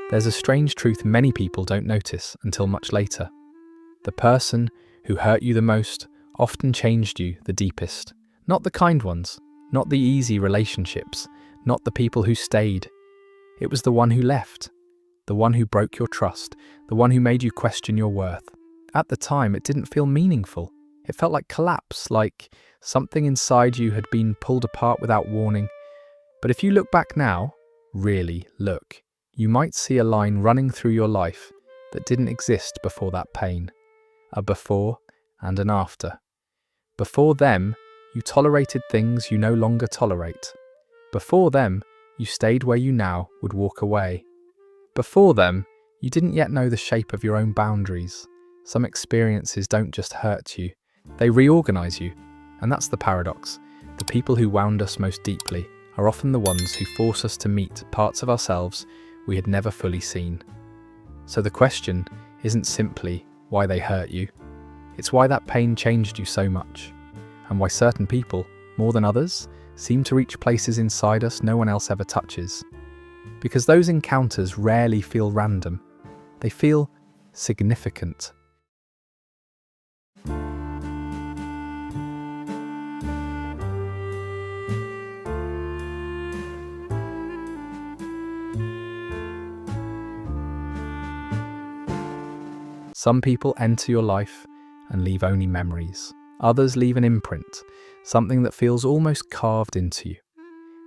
There's a strange truth many people don't notice until much later. The person who hurt you the most often changed you the deepest. Not the kind ones, not the easy relationships, not the people who stayed. It was the one who left, the one who broke your trust, the one who made you question your worth. At the time, it didn't feel meaningful. It felt like collapse, like something inside you had been pulled apart without warning. But if you look back now, really look, you might see a line running through your life that didn't exist before that pain. A before and an after. Before them, you tolerated things you no longer tolerate. Before them, you stayed where you now would walk away. Before them, you didn't yet know the shape of your own boundaries. Some experiences don't just hurt you, they reorganize you. And that's the paradox. The people who wound us most deeply are often the ones who force us to meet parts of ourselves we had never fully seen. So the question isn't simply why they hurt you. It's why that pain changed you so much, and why certain people, more than others, seem to reach places inside us no one else ever touches. Because those encounters rarely feel random. They feel significant. Some people enter your life and leave only memories. Others leave an imprint, something that feels almost carved into you.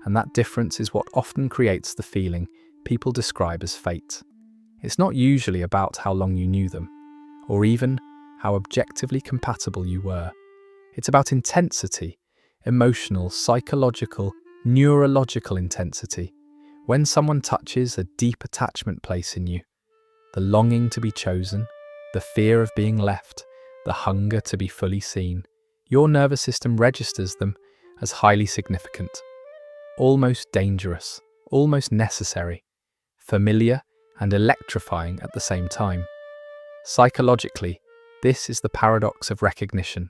And that difference is what often creates the feeling people describe as fate. It's not usually about how long you knew them, or even how objectively compatible you were. It's about intensity, emotional, psychological, neurological intensity. When someone touches a deep attachment place in you, the longing to be chosen, the fear of being left, the hunger to be fully seen, your nervous system registers them as highly significant, almost dangerous, almost necessary, familiar and electrifying at the same time. Psychologically, this is the paradox of recognition.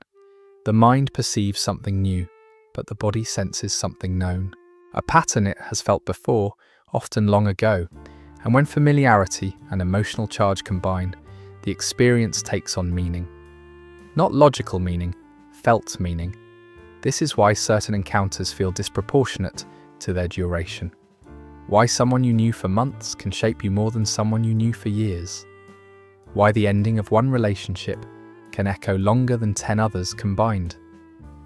The mind perceives something new, but the body senses something known. A pattern it has felt before, often long ago, and when familiarity and emotional charge combine, the experience takes on meaning. Not logical meaning, felt meaning. This is why certain encounters feel disproportionate to their duration. Why someone you knew for months can shape you more than someone you knew for years. Why the ending of one relationship can echo longer than 10 others combined.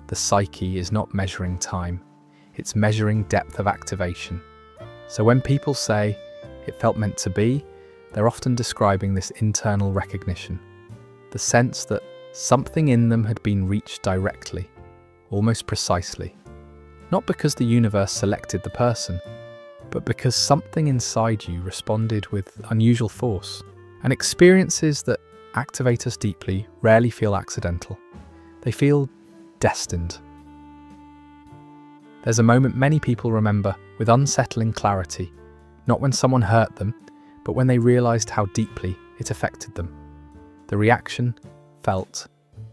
The psyche is not measuring time, it's measuring depth of activation. So when people say, "It felt meant to be," they're often describing this internal recognition. The sense that something in them had been reached directly, almost precisely. Not because the universe selected the person, but because something inside you responded with unusual force. And experiences that activate us deeply rarely feel accidental. They feel destined. There's a moment many people remember with unsettling clarity, not when someone hurt them, but when they realized how deeply it affected them. The reaction felt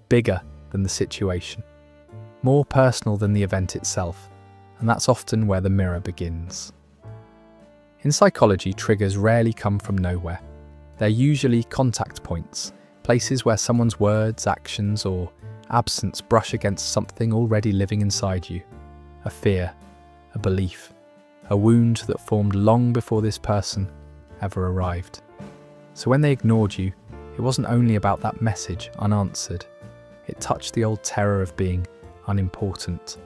bigger than the situation, more personal than the event itself, and that's often where the mirror begins. In psychology, triggers rarely come from nowhere. They're usually contact points, places where someone's words, actions, or absence brush against something already living inside you. A fear, a belief, a wound that formed long before this person ever arrived. So when they ignored you, it wasn't only about that message unanswered. It touched the old terror of being unimportant.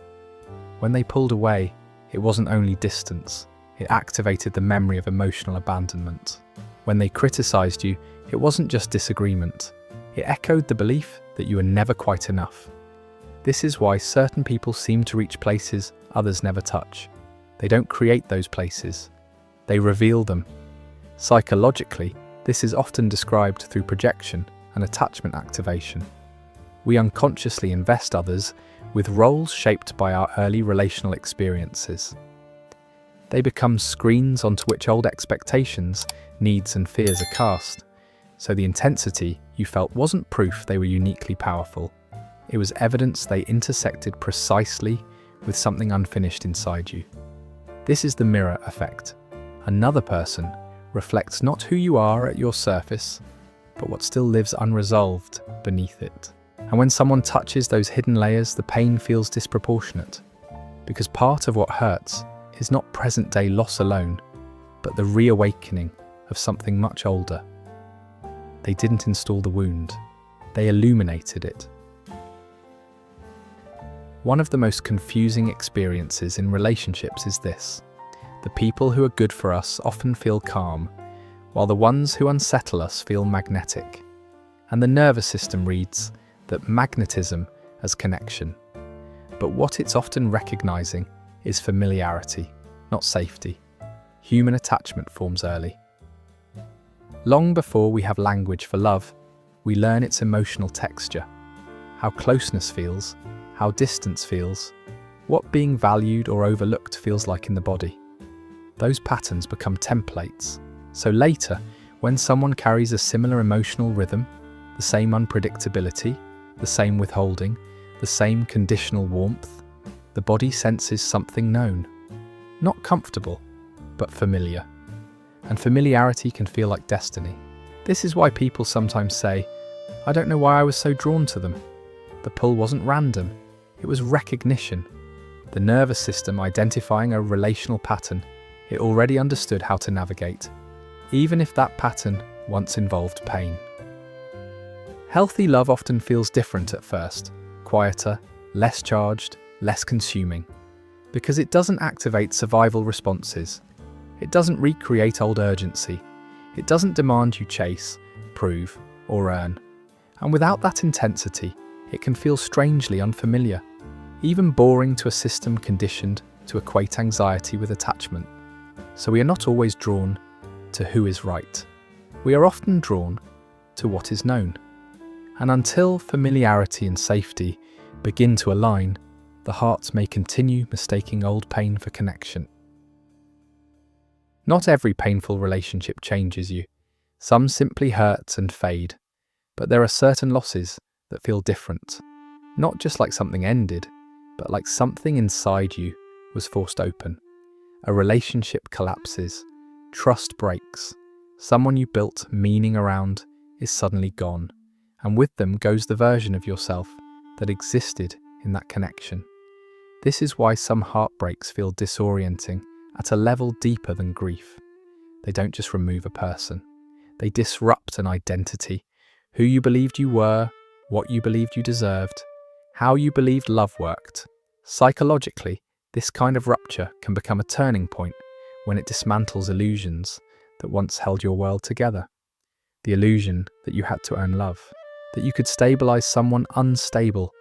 When they pulled away, it wasn't only distance. It activated the memory of emotional abandonment. When they criticized you, it wasn't just disagreement. It echoed the belief that you were never quite enough. This is why certain people seem to reach places others never touch. They don't create those places. They reveal them. Psychologically, this is often described through projection and attachment activation. We unconsciously invest others with roles shaped by our early relational experiences. They become screens onto which old expectations, needs, and fears are cast. So the intensity you felt wasn't proof they were uniquely powerful. It was evidence they intersected precisely with something unfinished inside you. This is the mirror effect. Another person reflects not who you are at your surface, but what still lives unresolved beneath it. And when someone touches those hidden layers, the pain feels disproportionate, because part of what hurts is not present-day loss alone, but the reawakening of something much older. They didn't install the wound, they illuminated it. One of the most confusing experiences in relationships is this. The people who are good for us often feel calm, while the ones who unsettle us feel magnetic. And the nervous system reads that magnetism as connection. But what it's often recognizing is familiarity, not safety. Human attachment forms early. Long before we have language for love, we learn its emotional texture, how closeness feels, how distance feels, what being valued or overlooked feels like in the body. Those patterns become templates. So later, when someone carries a similar emotional rhythm, the same unpredictability, the same withholding, the same conditional warmth, the body senses something known. Not comfortable, but familiar. And familiarity can feel like destiny. This is why people sometimes say, "I don't know why I was so drawn to them." The pull wasn't random, it was recognition. The nervous system identifying a relational pattern it already understood how to navigate, even if that pattern once involved pain. Healthy love often feels different at first, quieter, less charged, less consuming, because it doesn't activate survival responses. It doesn't recreate old urgency. It doesn't demand you chase, prove, or earn. And without that intensity, it can feel strangely unfamiliar, even boring to a system conditioned to equate anxiety with attachment. So we are not always drawn to who is right. We are often drawn to what is known. And until familiarity and safety begin to align, the heart may continue mistaking old pain for connection. Not every painful relationship changes you. Some simply hurt and fade. But there are certain losses that feel different. Not just like something ended, but like something inside you was forced open. A relationship collapses, trust breaks, someone you built meaning around is suddenly gone, and with them goes the version of yourself that existed in that connection. This is why some heartbreaks feel disorienting at a level deeper than grief. They don't just remove a person, they disrupt an identity, who you believed you were, what you believed you deserved, how you believed love worked. Psychologically, this kind of rupture can become a turning point when it dismantles illusions that once held your world together. The illusion that you had to earn love, that you could stabilize someone unstable.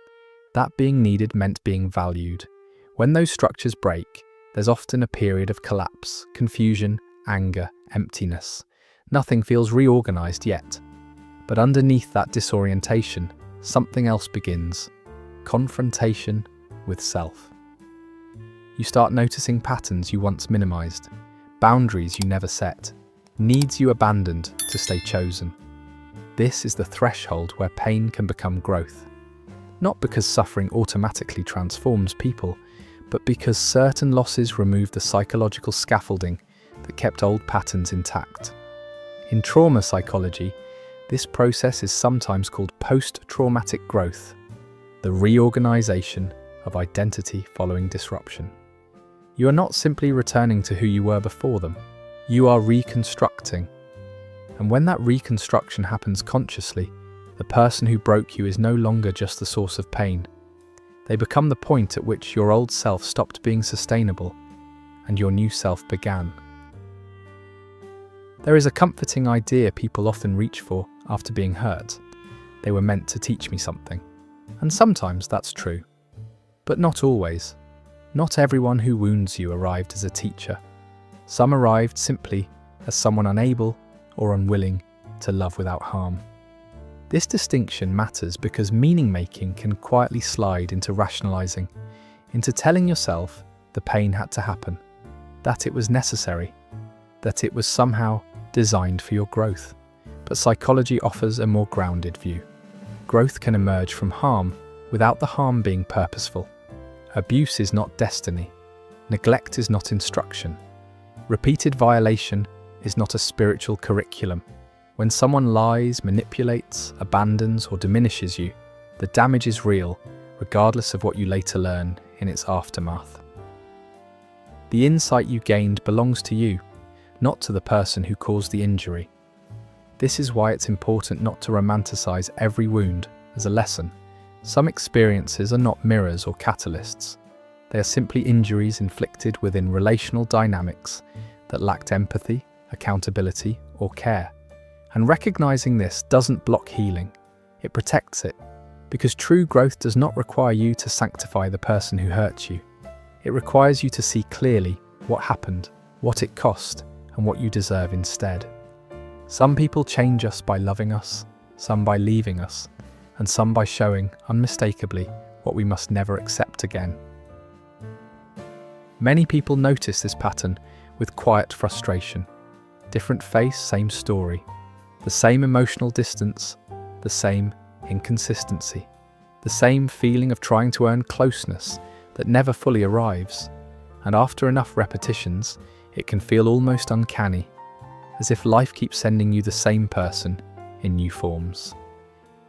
That being needed meant being valued. When those structures break, there's often a period of collapse, confusion, anger, emptiness. Nothing feels reorganized yet. But underneath that disorientation, something else begins. Confrontation with self. You start noticing patterns you once minimized, boundaries you never set, needs you abandoned to stay chosen. This is the threshold where pain can become growth. Not because suffering automatically transforms people, but because certain losses remove the psychological scaffolding that kept old patterns intact. In trauma psychology, this process is sometimes called post-traumatic growth, the reorganization of identity following disruption. You are not simply returning to who you were before them, you are reconstructing. And when that reconstruction happens consciously, the person who broke you is no longer just the source of pain. They become the point at which your old self stopped being sustainable and your new self began. There is a comforting idea people often reach for after being hurt. They were meant to teach me something. And sometimes that's true. But not always. Not everyone who wounds you arrived as a teacher. Some arrived simply as someone unable or unwilling to love without harm. This distinction matters because meaning-making can quietly slide into rationalizing, into telling yourself the pain had to happen, that it was necessary, that it was somehow designed for your growth. But psychology offers a more grounded view. Growth can emerge from harm without the harm being purposeful. Abuse is not destiny. Neglect is not instruction. Repeated violation is not a spiritual curriculum. When someone lies, manipulates, abandons, or diminishes you, the damage is real, regardless of what you later learn in its aftermath. The insight you gained belongs to you, not to the person who caused the injury. This is why it's important not to romanticize every wound as a lesson. Some experiences are not mirrors or catalysts. They are simply injuries inflicted within relational dynamics that lacked empathy, accountability, or care. And recognizing this doesn't block healing, it protects it. Because true growth does not require you to sanctify the person who hurt you. It requires you to see clearly what happened, what it cost, and what you deserve instead. Some people change us by loving us, some by leaving us, and some by showing, unmistakably, what we must never accept again. Many people notice this pattern with quiet frustration. Different face, same story. The same emotional distance, the same inconsistency. The same feeling of trying to earn closeness that never fully arrives. And after enough repetitions, it can feel almost uncanny, as if life keeps sending you the same person in new forms.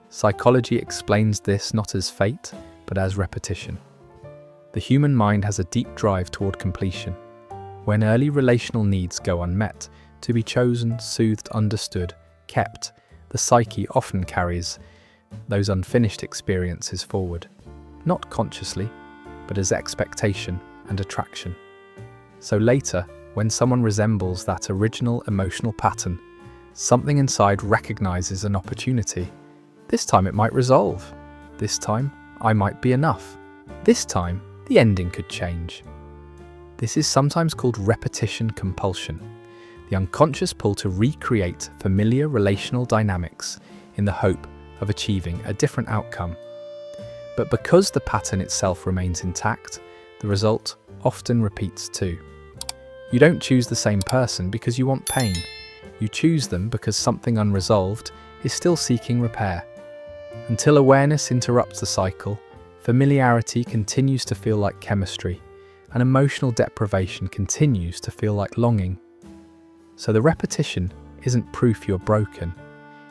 Psychology explains this not as fate, but as repetition. The human mind has a deep drive toward completion. When early relational needs go unmet, to be chosen, soothed, understood, kept, the psyche often carries those unfinished experiences forward, not consciously, but as expectation and attraction. So later, when someone resembles that original emotional pattern, something inside recognizes an opportunity. This time it might resolve. This time, I might be enough. This time, the ending could change. This is sometimes called repetition compulsion, the unconscious pull to recreate familiar relational dynamics in the hope of achieving a different outcome. But because the pattern itself remains intact, the result often repeats too. You don't choose the same person because you want pain. You choose them because something unresolved is still seeking repair. Until awareness interrupts the cycle, familiarity continues to feel like chemistry, and emotional deprivation continues to feel like longing. So the repetition isn't proof you're broken.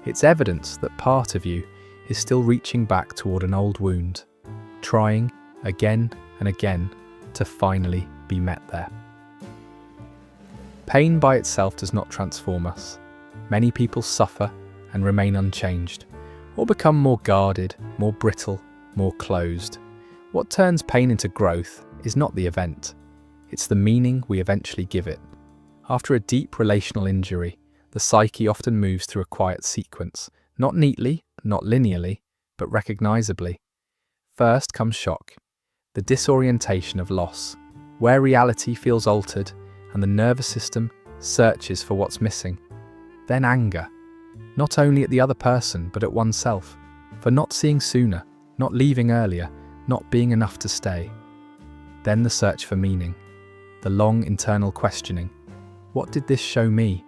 It's evidence that part of you is still reaching back toward an old wound, trying again and again to finally be met there. Pain by itself does not transform us. Many people suffer and remain unchanged, or become more guarded, more brittle, more closed. What turns pain into growth is not the event, it's the meaning we eventually give it. After a deep relational injury, the psyche often moves through a quiet sequence, not neatly, not linearly, but recognizably. First comes shock, the disorientation of loss, where reality feels altered and the nervous system searches for what's missing. Then anger, not only at the other person but at oneself, for not seeing sooner, not leaving earlier, not being enough to stay. Then the search for meaning, the long internal questioning. What did this show me?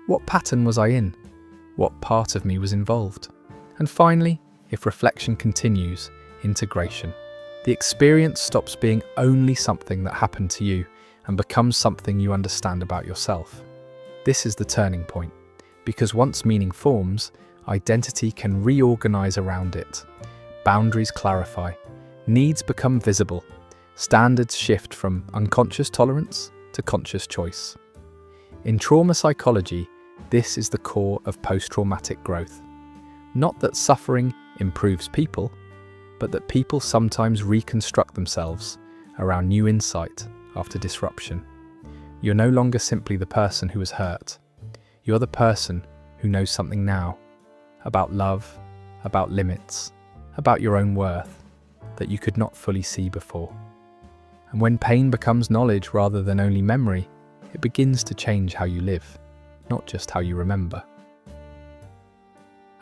What pattern was I in? What part of me was involved? And finally, if reflection continues, integration. The experience stops being only something that happened to you and becomes something you understand about yourself. This is the turning point, because once meaning forms, identity can reorganize around it. Boundaries clarify, needs become visible, standards shift from unconscious tolerance to conscious choice. In trauma psychology, this is the core of post-traumatic growth. Not that suffering improves people, but that people sometimes reconstruct themselves around new insight after disruption. You're no longer simply the person who was hurt. You're the person who knows something now about love, about limits, about your own worth that you could not fully see before. And when pain becomes knowledge rather than only memory, it begins to change how you live, not just how you remember.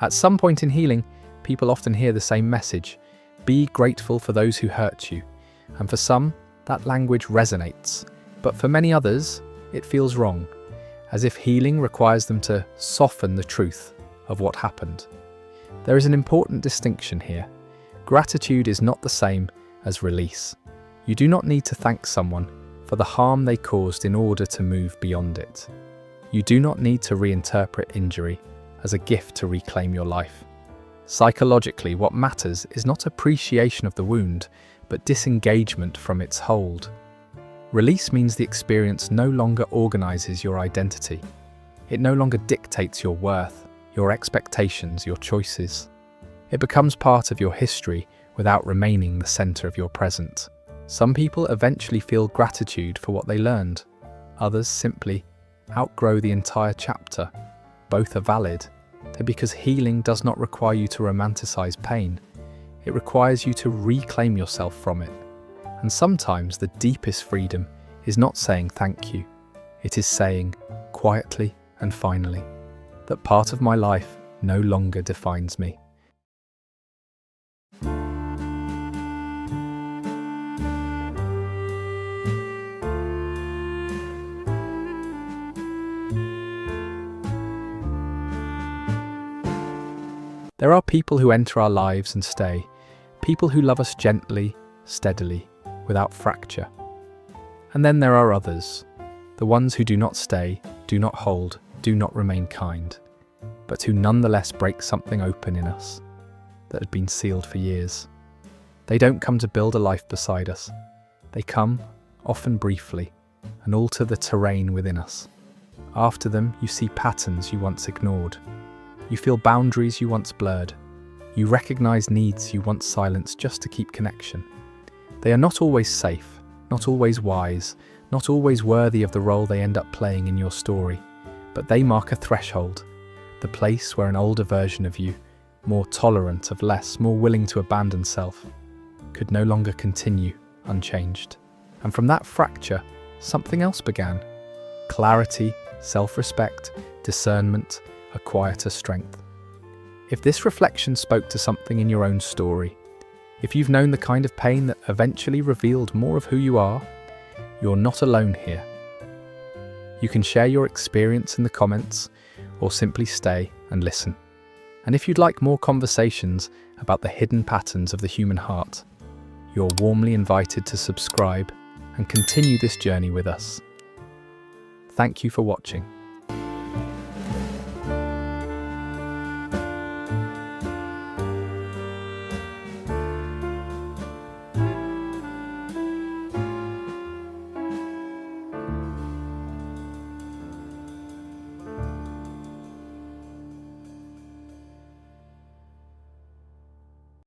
At some point in healing, people often hear the same message: be grateful for those who hurt you. And for some, that language resonates, but for many others, it feels wrong, as if healing requires them to soften the truth of what happened. There is an important distinction here. Gratitude is not the same as release. You do not need to thank someone for the harm they caused in order to move beyond it. You do not need to reinterpret injury as a gift to reclaim your life. Psychologically, what matters is not appreciation of the wound, but disengagement from its hold. Release means the experience no longer organizes your identity. It no longer dictates your worth, your expectations, your choices. It becomes part of your history without remaining the center of your present. Some people eventually feel gratitude for what they learned. Others simply outgrow the entire chapter. Both are valid, because healing does not require you to romanticize pain. It requires you to reclaim yourself from it. And sometimes the deepest freedom is not saying thank you. It is saying, quietly and finally, that part of my life no longer defines me. There are people who enter our lives and stay, people who love us gently, steadily, without fracture. And then there are others, the ones who do not stay, do not hold, do not remain kind, but who nonetheless break something open in us that had been sealed for years. They don't come to build a life beside us. They come, often briefly, and alter the terrain within us. After them, you see patterns you once ignored. You feel boundaries you once blurred. You recognize needs you once silenced just to keep connection. They are not always safe, not always wise, not always worthy of the role they end up playing in your story, but they mark a threshold, the place where an older version of you, more tolerant of less, more willing to abandon self, could no longer continue unchanged. And from that fracture, something else began. Clarity, self-respect, discernment, a quieter strength. If this reflection spoke to something in your own story, if you've known the kind of pain that eventually revealed more of who you are, you're not alone here. You can share your experience in the comments or simply stay and listen. And if you'd like more conversations about the hidden patterns of the human heart, you're warmly invited to subscribe and continue this journey with us. Thank you for watching.